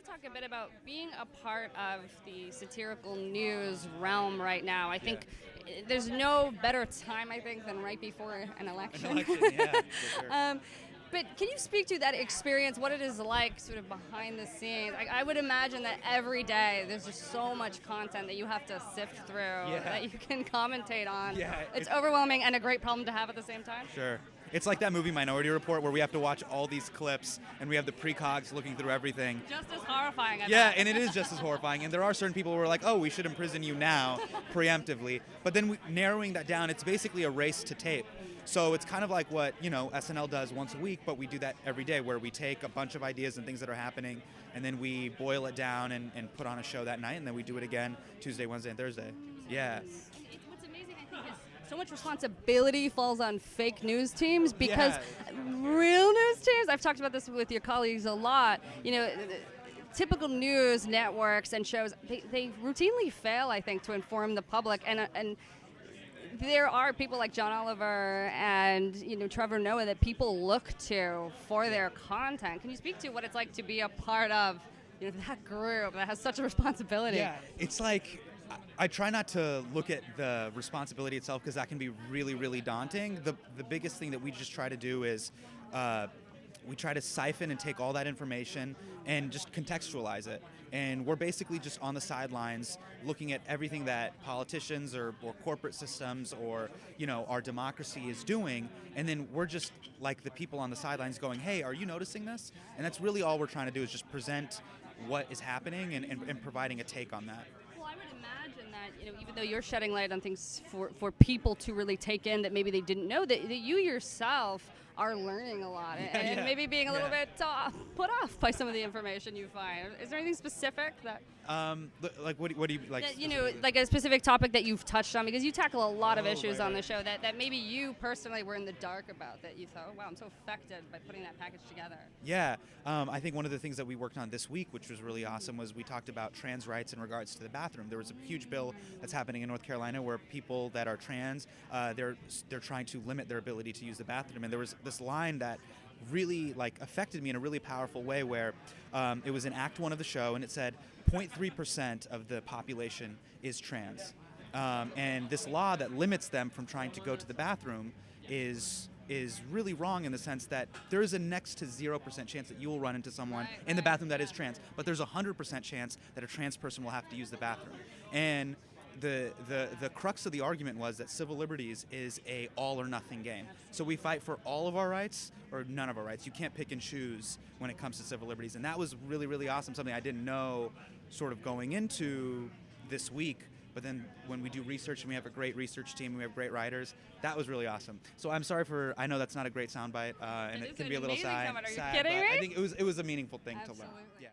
to talk a bit about being a part of the satirical news realm right now. I think there's no better time, I think, than right before an election. An election, yeah, for sure. But can you speak to that experience, what it is like sort of behind the scenes? I would imagine that every day there's just so much content that you have to sift through, that you can commentate on. Yeah, it's overwhelming and a great problem to have at the same time. Sure. It's like that movie Minority Report where we have to watch all these clips and we have the precogs looking through everything. Just as horrifying. Yeah, and it is just as horrifying. And there are certain people who are like, oh, we should imprison you now, preemptively. But then narrowing that down, it's basically a race to tape. So it's kind of like what, SNL does once a week, but we do that every day where we take a bunch of ideas and things that are happening and then we boil it down and put on a show that night, and then we do it again Tuesday, Wednesday, and Thursday. Yeah. What's amazing, I think, is so much responsibility falls on fake news teams because real news teams, I've talked about this with your colleagues a lot, typical news networks and shows, they routinely fail, I think, to inform the public, and there are people like John Oliver and Trevor Noah that people look to for their content. Can you speak to what it's like to be a part of that group that has such a responsibility? Yeah, it's like I try not to look at the responsibility itself because that can be really, really daunting. The biggest thing that we just try to do is we try to siphon and take all that information and just contextualize it. And we're basically just on the sidelines looking at everything that politicians or corporate systems or, our democracy is doing. And then we're just like the people on the sidelines going, hey, are you noticing this? And that's really all we're trying to do is just present what is happening and providing a take on that. Well, I would imagine that, even though you're shedding light on things for people to really take in that maybe they didn't know, that you yourself are learning a lot and maybe being a little bit put off by some of the information you find. Is there anything specific that... like what do you like? That, like a specific topic that you've touched on, because you tackle a lot of issues on the show that maybe you personally were in the dark about, that you thought, oh, wow, I'm so affected by putting that package together. Yeah, I think one of the things that we worked on this week, which was really awesome, was we talked about trans rights in regards to the bathroom. There was a huge bill that's happening in North Carolina where people that are trans, they're trying to limit their ability to use the bathroom, and there was this line that really affected me in a really powerful way where it was in Act 1 of the show, and it said 0.3% of the population is trans. And this law that limits them from trying to go to the bathroom is really wrong in the sense that there is a next to 0% chance that you will run into someone in the bathroom that is trans, but there's a 100% chance that a trans person will have to use the bathroom. And the crux of the argument was that civil liberties is a all or nothing game. So we fight for all of our rights or none of our rights. You can't pick and choose when it comes to civil liberties. And that was really, really awesome, something I didn't know sort of going into this week. But then when we do research and we have a great research team, we have great writers, that was really awesome. So I'm sorry I know that's not a great soundbite, and it can be a little sad. Are you kidding me? I think it was a meaningful thing to learn. Yeah.